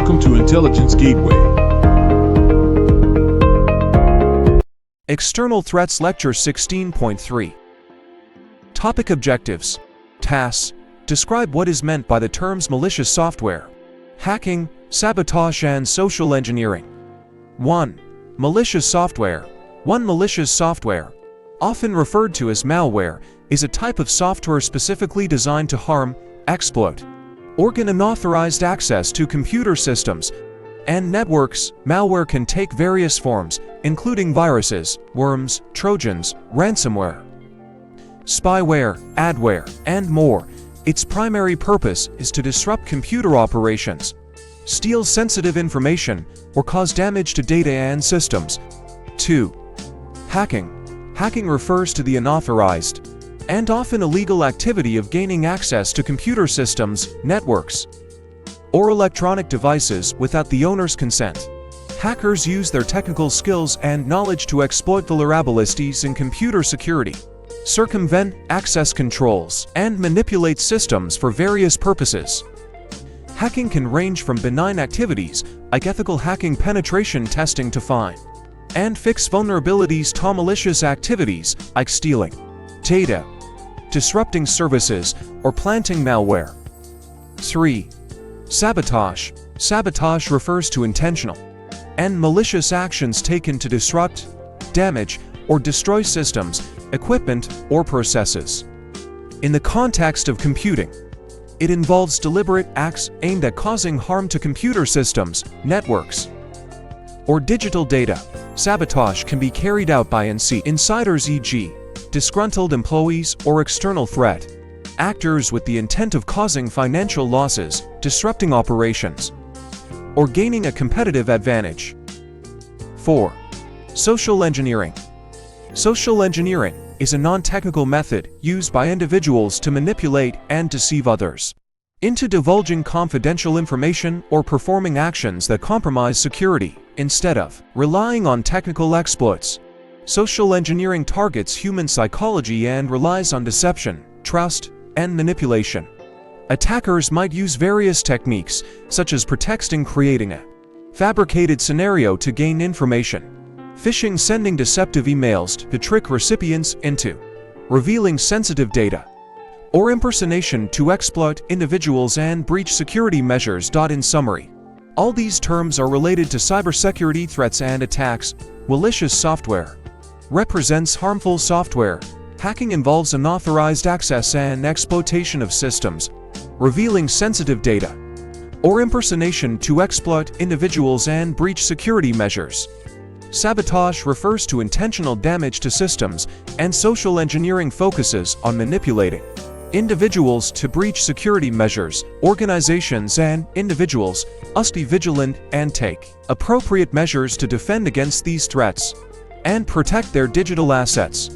Welcome to Intelligence Gateway. External Threats Lecture 16.3. Topic Objectives. Tasks. Describe what is meant by the terms malicious software, hacking, sabotage and social engineering. 1. Malicious software. Malicious software, often referred to as malware, is a type of software specifically designed to harm, exploit, or gain unauthorized access to computer systems and networks. Malware can take various forms, including viruses, worms, trojans, ransomware, spyware, adware, and more. Its primary purpose is to disrupt computer operations, steal sensitive information, or cause damage to data and systems. 2. Hacking. Hacking refers to the unauthorized and often illegal activity of gaining access to computer systems, networks, or electronic devices without the owner's consent. Hackers use their technical skills and knowledge to exploit vulnerabilities in computer security, circumvent access controls, and manipulate systems for various purposes. Hacking can range from benign activities, like ethical hacking penetration testing to find and fix vulnerabilities, to malicious activities, like stealing data, disrupting services, or planting malware. 3. Sabotage. Sabotage refers to intentional and malicious actions taken to disrupt, damage, or destroy systems, equipment, or processes. In the context of computing, it involves deliberate acts aimed at causing harm to computer systems, networks, or digital data. Sabotage can be carried out by insiders, e.g., disgruntled employees or external threat actors with the intent of causing financial losses, disrupting operations, or gaining a competitive advantage. 4. Social engineering. Social engineering is a non-technical method used by individuals to manipulate and deceive others into divulging confidential information or performing actions that compromise security. Instead of relying on technical exploits, social engineering targets human psychology and relies on deception, trust, and manipulation. Attackers might use various techniques, such as pretexting, creating a fabricated scenario to gain information, phishing, sending deceptive emails to trick recipients into revealing sensitive data, or impersonation to exploit individuals and breach security measures. In summary, all these terms are related to cybersecurity threats and attacks. Malicious software represents harmful software. Hacking involves unauthorized access and exploitation of systems, revealing sensitive data, or impersonation to exploit individuals and breach security measures. Sabotage refers to intentional damage to systems, and social engineering focuses on manipulating individuals to breach security measures. Organizations and individuals must be vigilant and take appropriate measures to defend against these threats and protect their digital assets.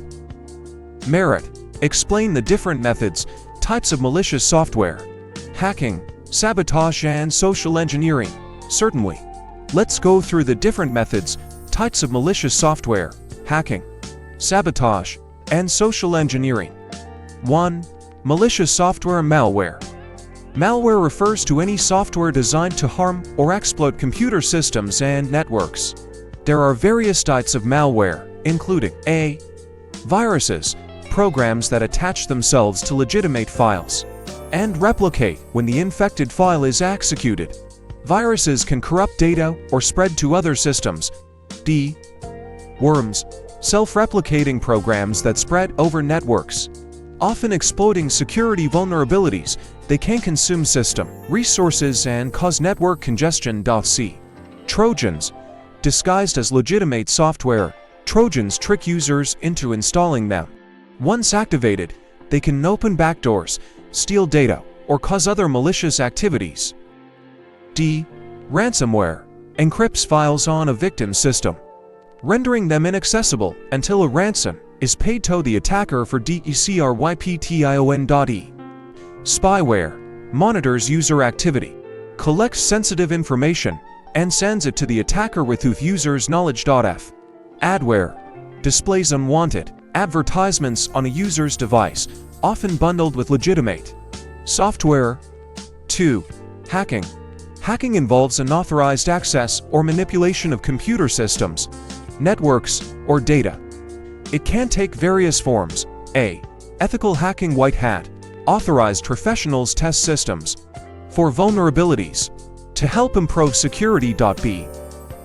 Merit. Explain the different methods, types of malicious software, hacking, sabotage, and social engineering. Certainly. Let's go through the different methods, types of malicious software, hacking, sabotage, and social engineering. 1. Malicious software. Malware. Malware refers to any software designed to harm or exploit computer systems and networks. There are various types of malware, including a. Viruses, programs that attach themselves to legitimate files and replicate when the infected file is executed. Viruses can corrupt data or spread to other systems. d. Worms, self-replicating programs that spread over networks, often exploiting security vulnerabilities. They can consume system resources and cause network congestion. c. Trojans. Disguised as legitimate software, Trojans trick users into installing them. Once activated, they can open backdoors, steal data, or cause other malicious activities. d. Ransomware. Encrypts files on a victim's system, rendering them inaccessible until a ransom is paid to the attacker for decryption. Spyware. Monitors user activity, collects sensitive information, and sends it to the attacker without user's knowledge. f. Adware. Displays unwanted advertisements on a user's device, often bundled with legitimate software. 2. Hacking. Hacking involves unauthorized access or manipulation of computer systems, networks, or data. It can take various forms. A. Ethical hacking. White hat. Authorized professionals test systems for vulnerabilities to help improve security. B.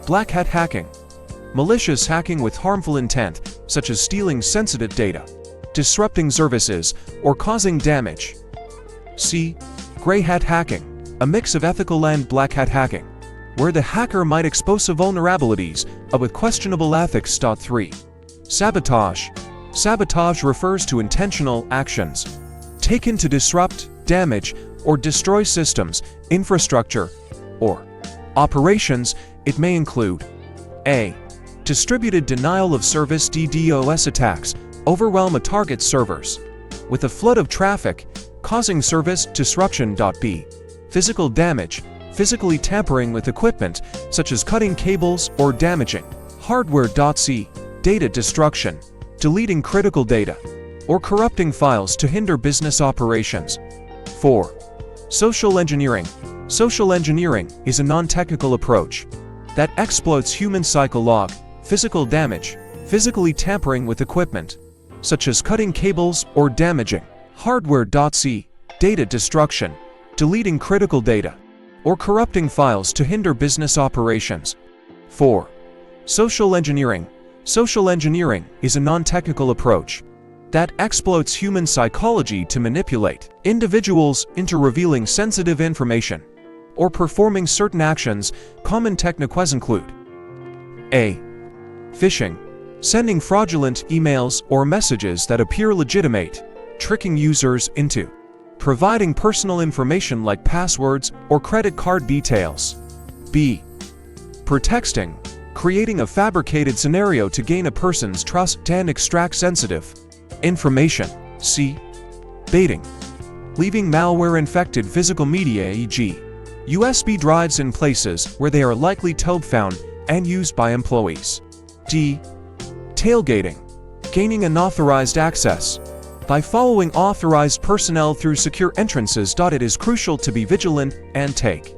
Black hat hacking. Malicious hacking with harmful intent, such as stealing sensitive data, disrupting services, or causing damage. C. Gray hat hacking. A mix of ethical and black hat hacking, where the hacker might expose vulnerabilities with questionable ethics. 3. Sabotage. Sabotage refers to intentional actions taken to disrupt, damage, or destroy systems, infrastructure, or operations. It may include A. Distributed denial of service. DDoS attacks overwhelm a target's servers with a flood of traffic, causing service disruption. B. Physical damage. Physically tampering with equipment, such as cutting cables or damaging hardware. C. Data destruction. Deleting critical data or corrupting files to hinder business operations. 4. Social engineering. Social engineering is a non-technical approach that exploits human psychological, physical damage, physically tampering with equipment, such as cutting cables or damaging hardware. C. Data destruction. Deleting critical data or corrupting files to hinder business operations. 4. Social engineering. Social engineering is a non-technical approach that exploits human psychology to manipulate individuals into revealing sensitive information or performing certain actions. Common techniques include A. Phishing. Sending fraudulent emails or messages that appear legitimate, tricking users into providing personal information like passwords or credit card details. B. Pretexting. Creating a fabricated scenario to gain a person's trust and extract sensitive information. C. Baiting. Leaving malware-infected physical media, e.g., USB drives, in places where they are likely to be found and used by employees. D. Tailgating. Gaining unauthorized access by following authorized personnel through secure entrances. It is crucial to be vigilant and take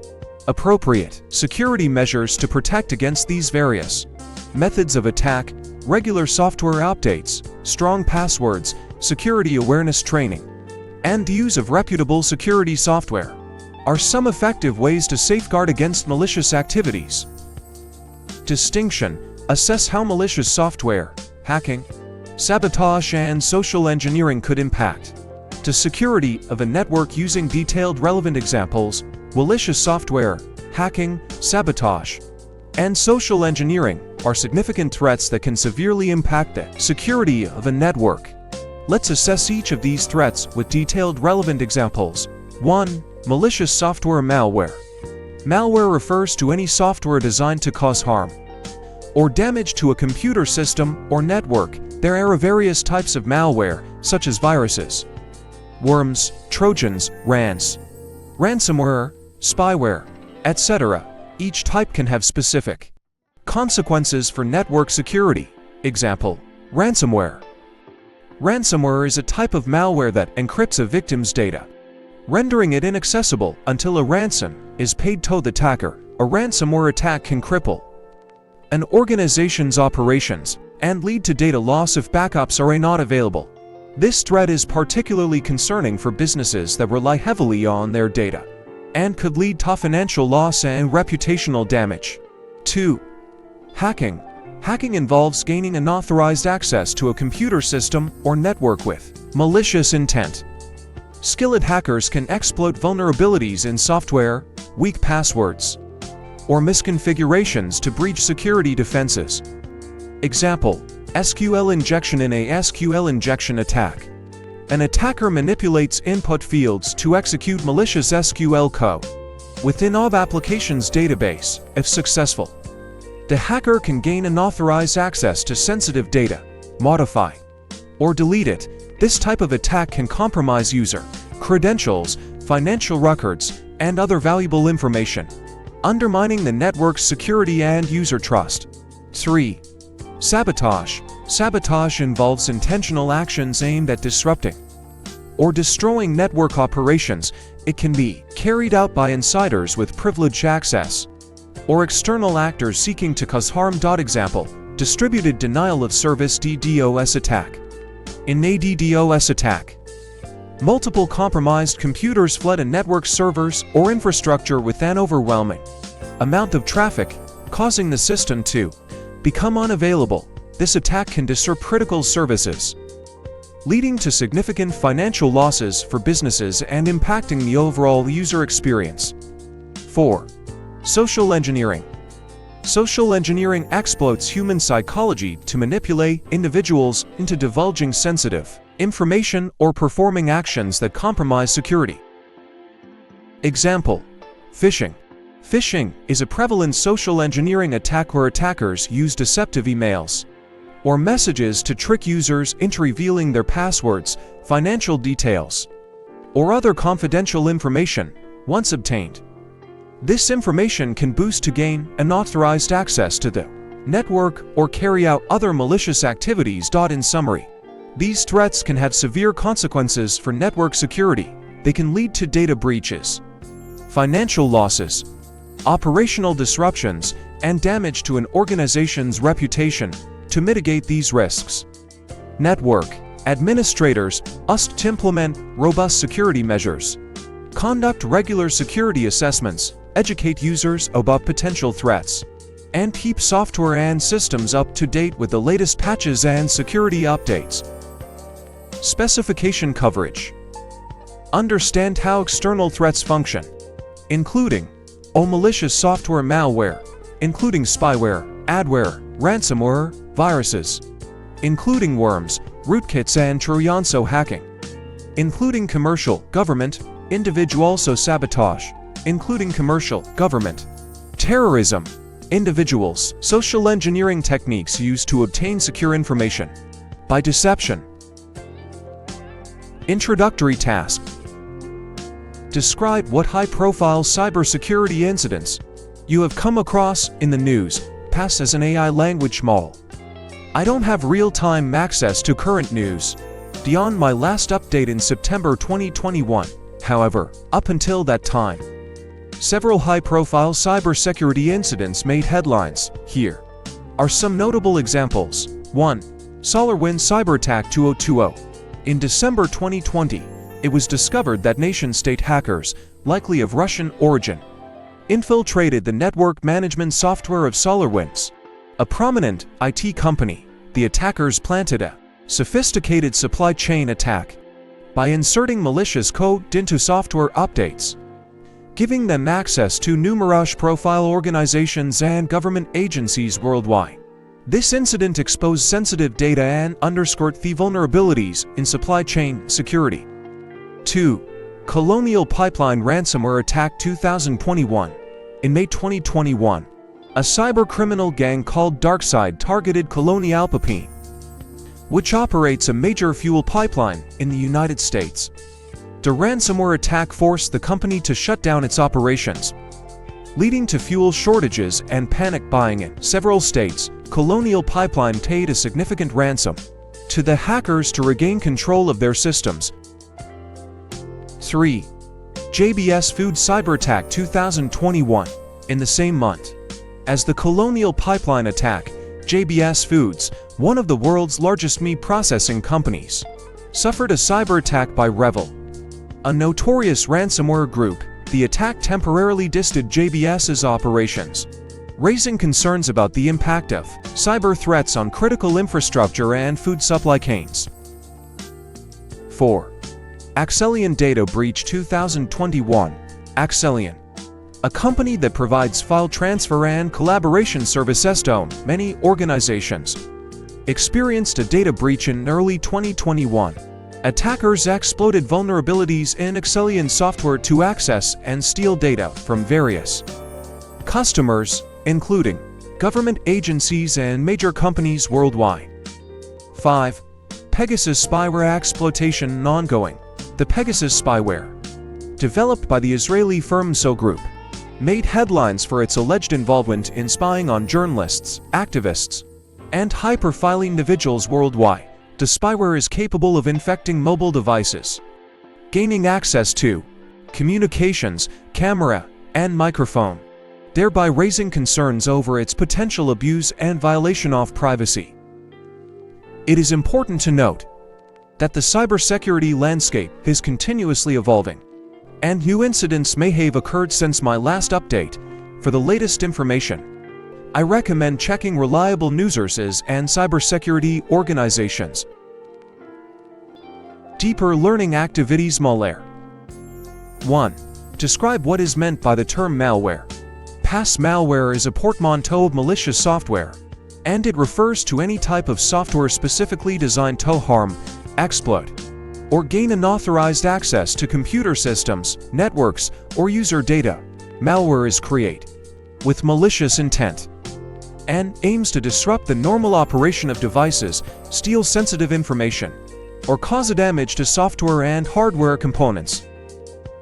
appropriate security measures to protect against these various methods of attack. Regular software updates, strong passwords, security awareness training, and the use of reputable security software are some effective ways to safeguard against malicious activities. Distinction. Assess how malicious software, hacking, sabotage, and social engineering could impact the security of a network using detailed relevant examples. Malicious software, hacking, sabotage, and social engineering are significant threats that can severely impact the security of a network. Let's assess each of these threats with detailed relevant examples. 1. Malicious software. Malware. Malware refers to any software designed to cause harm or damage to a computer system or network. There are various types of malware, such as viruses, worms, trojans, ransomware, spyware, etc. Each type can have specific consequences for network security. Example: ransomware. Ransomware is a type of malware that encrypts a victim's data, rendering it inaccessible until a ransom is paid to the attacker. A ransomware attack can cripple an organization's operations and lead to data loss if backups are not available. This threat is particularly concerning for businesses that rely heavily on their data and could lead to financial loss and reputational damage. 2. Hacking. Hacking involves gaining unauthorized access to a computer system or network with malicious intent. Skilled hackers can exploit vulnerabilities in software, weak passwords, or misconfigurations to breach security defenses. Example: SQL injection. In a SQL injection attack, an attacker manipulates input fields to execute malicious SQL code within an application's database. If successful, the hacker can gain unauthorized access to sensitive data, modify, or delete it. This type of attack can compromise user credentials, financial records, and other valuable information, undermining the network's security and user trust. 3. Sabotage. Sabotage involves intentional actions aimed at disrupting or destroying network operations. It can be carried out by insiders with privileged access, or external actors seeking to cause harm. Example: distributed denial of service DDoS attack. In a DDoS attack, multiple compromised computers flood a network servers or infrastructure with an overwhelming amount of traffic, causing the system to become unavailable. This attack can disrupt critical services, leading to significant financial losses for businesses and impacting the overall user experience. 4. Social engineering. Social engineering exploits human psychology to manipulate individuals into divulging sensitive information or performing actions that compromise security. Example: phishing. Phishing is a prevalent social engineering attack where attackers use deceptive emails or messages to trick users into revealing their passwords, financial details, or other confidential information. Once obtained, this information can boost to gain unauthorized access to the network or carry out other malicious activities. In summary, these threats can have severe consequences for network security. They can lead to data breaches, financial losses, operational disruptions, and damage to an organization's reputation. To mitigate these risks, network administrators must implement robust security measures, conduct regular security assessments, educate users about potential threats, and keep software and systems up to date with the latest patches and security updates. Specification coverage. Understand how external threats function, including malicious software, malware, including spyware, adware, ransomware, viruses, including worms, rootkits, and Trojan hacking, including commercial, government, individual sabotage, including commercial, government, terrorism, individuals, social engineering techniques used to obtain secure information by deception. Introductory task. Describe what high-profile cybersecurity incidents you have come across in the news. Past as an AI language model. I don't have real-time access to current news beyond my last update in September 2021. However, up until that time, several high-profile cybersecurity incidents made headlines. Here are some notable examples. 1. SolarWinds cyberattack 2020. In December 2020, it was discovered that nation-state hackers, likely of Russian origin, infiltrated the network management software of SolarWinds, a prominent IT company. The attackers planted a sophisticated supply chain attack by inserting malicious code into software updates, giving them access to numerous profile organizations and government agencies worldwide. This incident exposed sensitive data and underscored the vulnerabilities in supply chain security. 2. Colonial Pipeline ransomware attack 2021. In May 2021, a cybercriminal gang called DarkSide targeted Colonial Pipeline, which operates a major fuel pipeline in the United States. The ransomware attack forced the company to shut down its operations, leading to fuel shortages and panic buying in several states. Colonial Pipeline paid a significant ransom to the hackers to regain control of their systems. 3. JBS Food cyberattack 2021. In the same month as the Colonial Pipeline attack, JBS Foods, one of the world's largest meat processing companies, suffered a cyber attack by Revil, a notorious ransomware group. The attack temporarily disrupted JBS's operations, raising concerns about the impact of cyber threats on critical infrastructure and food supply chains. 4. Axelion data breach 2021. Axelion, a company that provides file transfer and collaboration services to many organizations, experienced a data breach in early 2021. Attackers exploited vulnerabilities in Axelion software to access and steal data from various customers, including government agencies and major companies worldwide. 5. Pegasus spyware exploitation ongoing. The Pegasus spyware, developed by the Israeli firm So Group, made headlines for its alleged involvement in spying on journalists, activists, and high-profile individuals worldwide. The spyware is capable of infecting mobile devices, gaining access to communications, camera, and microphone, thereby raising concerns over its potential abuse and violation of privacy. It is important to note that the cybersecurity landscape is continuously evolving, and new incidents may have occurred since my last update. For the latest information, I recommend checking reliable news sources and cybersecurity organizations. Deeper learning activities. Malware. 1. Describe what is meant by the term malware. PAS. Malware is a portmanteau of malicious software, and it refers to any type of software specifically designed to harm, exploit, or gain unauthorized access to computer systems, networks, or user data. Malware is created with malicious intent and aims to disrupt the normal operation of devices, steal sensitive information, or cause damage to software and hardware components.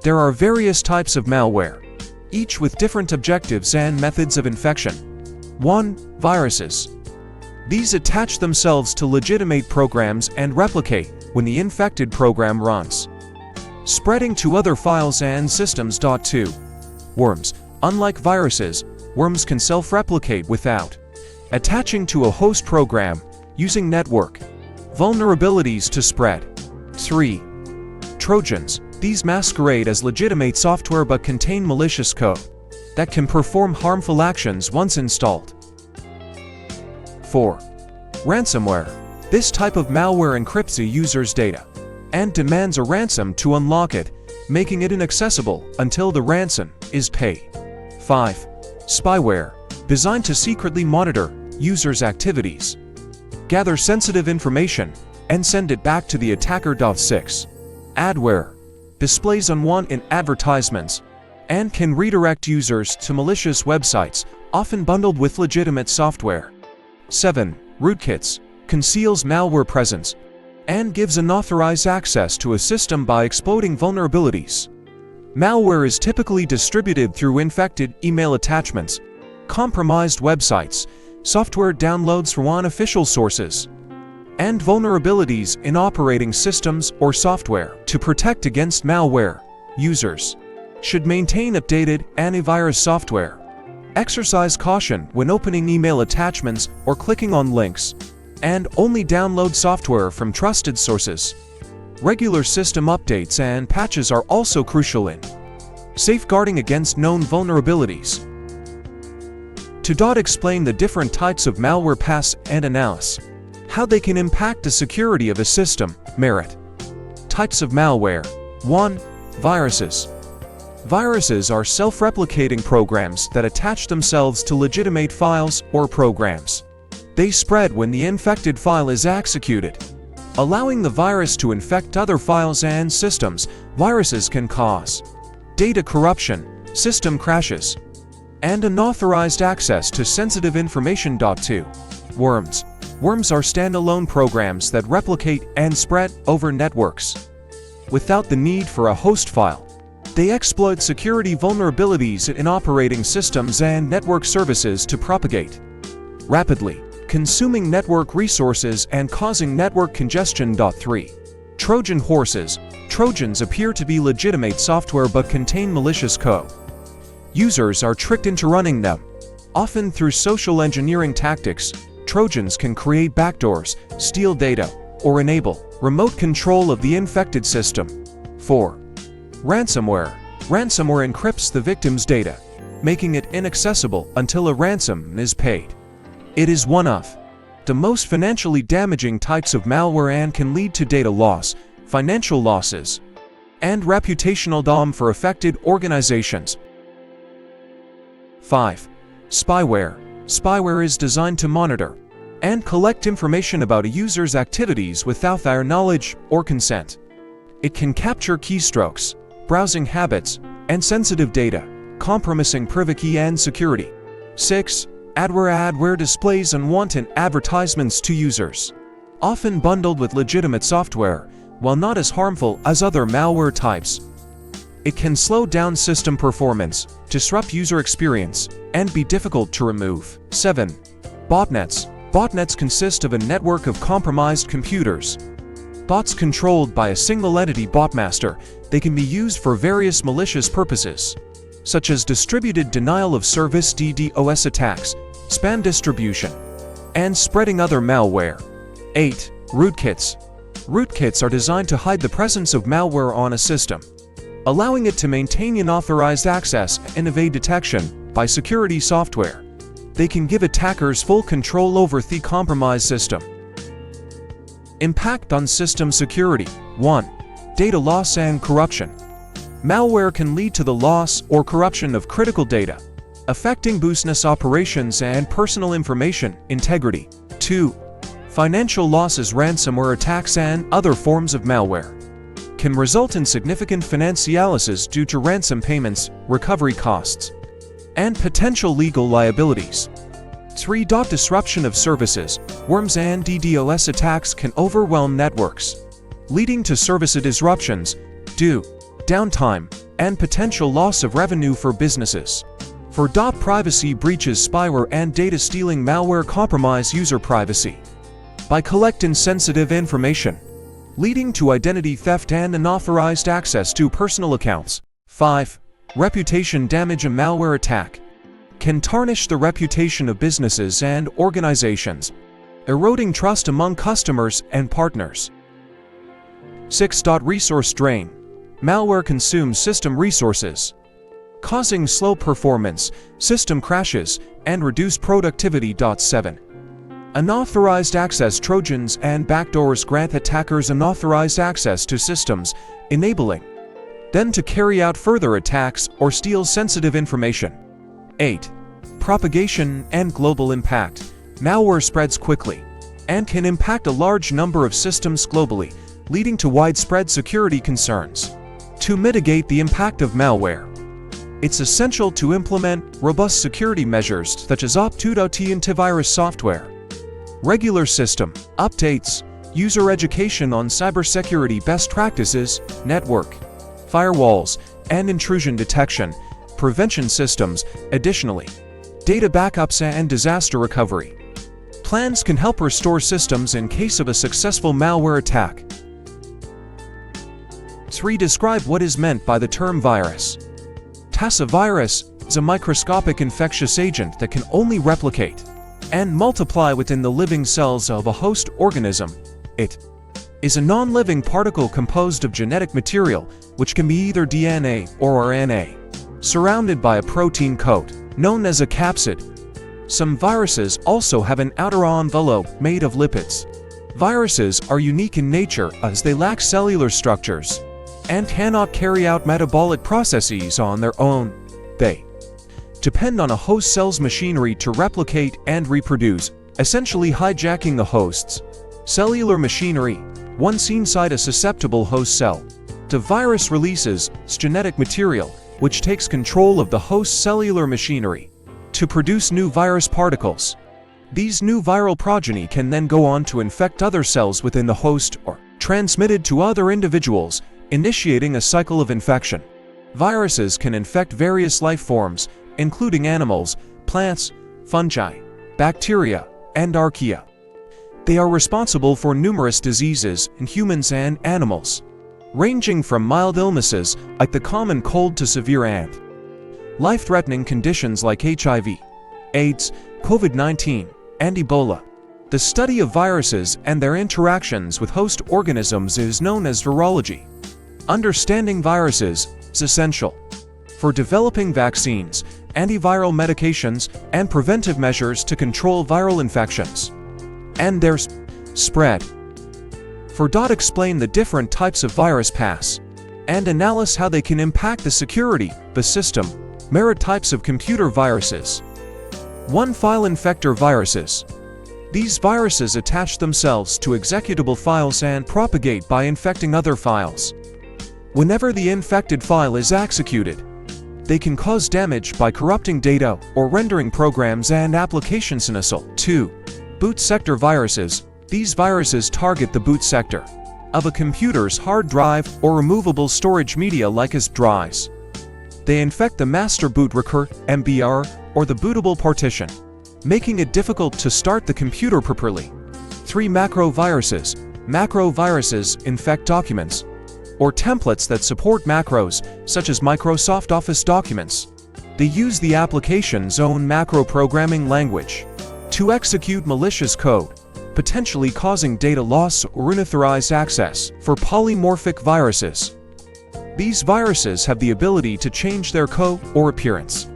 There are various types of malware, each with different objectives and methods of infection. 1. Viruses. These attach themselves to legitimate programs and replicate when the infected program runs, spreading to other files and systems. 2. Worms. Unlike viruses, worms can self-replicate without attaching to a host program, using network vulnerabilities to spread. 3. Trojans. These masquerade as legitimate software but contain malicious code that can perform harmful actions once installed. 4. Ransomware. This type of malware encrypts a user's data and demands a ransom to unlock it, making it inaccessible until the ransom is paid. 5. Spyware. Designed to secretly monitor users' activities, gather sensitive information, and send it back to the attacker. 6. Adware. Displays unwanted advertisements and can redirect users to malicious websites, often bundled with legitimate software. 7. Rootkits. Conceals malware presence and gives unauthorized access to a system by exploiting vulnerabilities. Malware is typically distributed through infected email attachments, compromised websites, software downloads from unofficial sources, and vulnerabilities in operating systems or software. To protect against malware, users should maintain updated antivirus software, exercise caution when opening email attachments or clicking on links, and only download software from trusted sources. Regular system updates and patches are also crucial in safeguarding against known vulnerabilities. To explain the different types of malware, PAS, and analysis how they can impact the security of a system. Merit. Types of malware. 1. Viruses. Viruses are self-replicating programs that attach themselves to legitimate files or programs. They spread when the infected file is executed, allowing the virus to infect other files and systems. Viruses can cause data corruption, system crashes, and unauthorized access to sensitive information. 2. Worms. Worms are standalone programs that replicate and spread over networks without the need for a host file. They exploit security vulnerabilities in operating systems and network services to propagate rapidly, consuming network resources and causing network congestion. 3. Trojan horses. Trojans appear to be legitimate software but contain malicious code. Users are tricked into running them, often through social engineering tactics. Trojans can create backdoors, steal data, or enable remote control of the infected system. 4. Ransomware. Ransomware encrypts the victim's data, making it inaccessible until a ransom is paid. It is one of the most financially damaging types of malware and can lead to data loss, financial losses, and reputational damage for affected organizations. 5. Spyware. Spyware is designed to monitor and collect information about a user's activities without their knowledge or consent. It can capture keystrokes, browsing habits, and sensitive data, compromising privacy and security. 6. Adware. Adware displays unwanted advertisements to users, often bundled with legitimate software. While not as harmful as other malware types, it can slow down system performance, disrupt user experience, and be difficult to remove. 7. Botnets. Botnets consist of a network of compromised computers, Bots controlled by a single entity botmaster, they can be used for various malicious purposes, such as distributed denial of service (DDoS) attacks, spam distribution, and spreading other malware. 8. Rootkits. Rootkits are designed to hide the presence of malware on a system, allowing it to maintain unauthorized access and evade detection by security software. They can give attackers full control over the compromised system. Impact on system security. 1. Data loss and corruption. Malware can lead to the loss or corruption of critical data, affecting business operations and personal information integrity. 2. Financial losses. Ransomware attacks and other forms of malware can result in significant financial losses due to ransom payments, recovery costs, and potential legal liabilities. 3. Disruption of services. Worms and DDoS attacks can overwhelm networks, leading to service disruptions, downtime, and potential loss of revenue for businesses. 4. Privacy breaches. Spyware and data stealing. Malware compromise user privacy by collecting sensitive information, leading to identity theft and unauthorized access to personal accounts. 5. Reputation damage. A malware attack can tarnish the reputation of businesses and organizations, eroding trust among customers and partners. 6. Resource drain. Malware consumes system resources, causing slow performance, system crashes, and reduced productivity. 7. Unauthorized access. Trojans and backdoors grant attackers unauthorized access to systems, enabling them to carry out further attacks or steal sensitive information. 8. Propagation and global impact. Malware spreads quickly and can impact a large number of systems globally, leading to widespread security concerns. To mitigate the impact of malware, it's essential to implement robust security measures such as OP2.T antivirus software, regular system updates, user education on cybersecurity best practices, network firewalls, and intrusion detection prevention systems. Additionally, data backups and disaster recovery plans can help restore systems in case of a successful malware attack. 3. Describe what is meant by the term virus. A virus is a microscopic infectious agent that can only replicate and multiply within the living cells of a host organism. It is a non-living particle composed of genetic material, which can be either DNA or RNA, surrounded by a protein coat, known as a capsid. Some viruses also have an outer envelope made of lipids. Viruses are unique in nature as they lack cellular structures and cannot carry out metabolic processes on their own. They depend on a host cell's machinery to replicate and reproduce, essentially hijacking the host's cellular machinery. Once inside a susceptible host cell, the virus releases its genetic material, which takes control of the host's cellular machinery to produce new virus particles. These new viral progeny can then go on to infect other cells within the host or transmitted to other individuals, initiating a cycle of infection. Viruses can infect various life forms, including animals, plants, fungi, bacteria, and archaea. They are responsible for numerous diseases in humans and animals, ranging from mild illnesses like the common cold to severe and life-threatening conditions like HIV, AIDS, COVID-19, and Ebola. The study of viruses and their interactions with host organisms is known as virology. Understanding viruses is essential for developing vaccines, antiviral medications, and preventive measures to control viral infections and their spread. Explain the different types of virus pass and analyze how they can impact the security of the system. Merit types of computer viruses. 1. File infector viruses. These viruses attach themselves to executable files and propagate by infecting other files. Whenever the infected file is executed, they can cause damage by corrupting data or rendering programs and applications inessential. 2. Boot sector viruses. These viruses target the boot sector of a computer's hard drive or removable storage media like as drives. They infect the master boot record, MBR, or the bootable partition, making it difficult to start the computer properly. 3. Macro viruses. Macro viruses infect documents or templates that support macros, such as Microsoft Office documents. They use the application's own macro programming language to execute malicious code, potentially causing data loss or unauthorized access. For polymorphic viruses, these viruses have the ability to change their code or appearance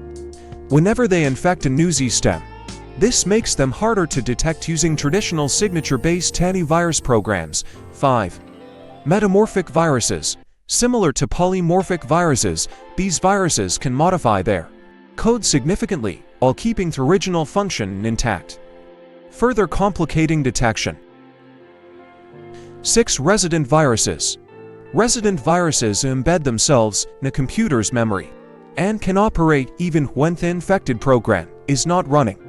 whenever they infect a new system. This makes them harder to detect using traditional signature-based antivirus programs. 5. Metamorphic viruses. Similar to polymorphic viruses, these viruses can modify their code significantly while keeping the original function intact, further complicating detection. 6. Resident viruses. Resident viruses embed themselves in a computer's memory and can operate even when the infected program is not running.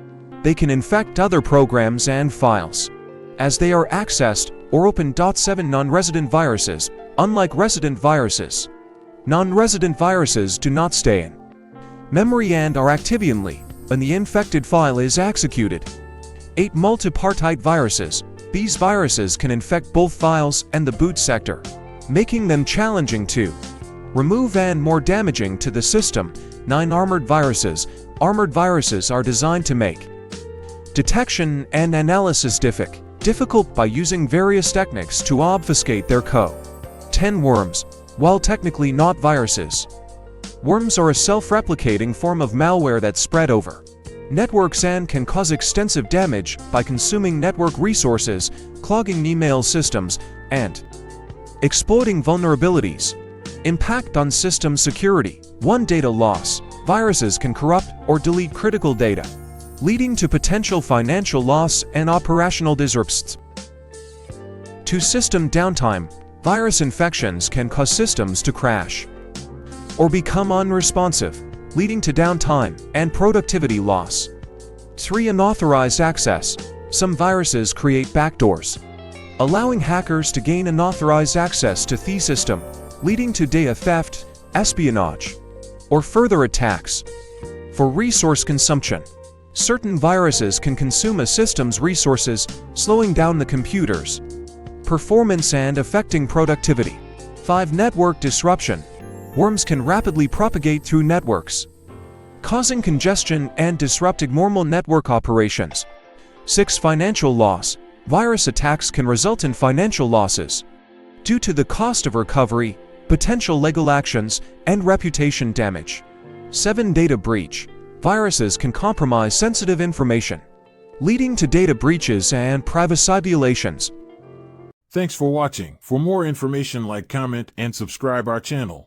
They can infect other programs and files as they are accessed or opened. 7. Non-resident viruses. Unlike resident viruses, non-resident viruses do not stay in memory and are active only when the infected file is executed. 8. Multipartite viruses. These viruses can infect both files and the boot sector, making them challenging to remove and more damaging to the system. 9. Armored viruses. Armored viruses are designed to make detection and analysis difficult by using various techniques to obfuscate their code. 10. Worms. While technically not viruses, worms are a self-replicating form of malware that spread over networks and can cause extensive damage by consuming network resources, clogging email systems, and exploiting vulnerabilities. Impact on system security. 1. Data loss. Viruses can corrupt or delete critical data, leading to potential financial loss and operational disruptions. 2. System downtime. Virus infections can cause systems to crash or become unresponsive, leading to downtime and productivity loss. 3. Unauthorized access. Some viruses create backdoors, allowing hackers to gain unauthorized access to the system, leading to data theft, espionage, or further attacks. 4. Resource consumption. Certain viruses can consume a system's resources, slowing down the computer's performance and affecting productivity. 5. Network disruption. Worms can rapidly propagate through networks, causing congestion and disrupting normal network operations. 6. Financial loss. Virus attacks can result in financial losses due to the cost of recovery, potential legal actions, and reputation damage. 7. Data breach. Viruses can compromise sensitive information, leading to data breaches and privacy violations. Thanks for watching. For more information, like, comment, and subscribe our channel.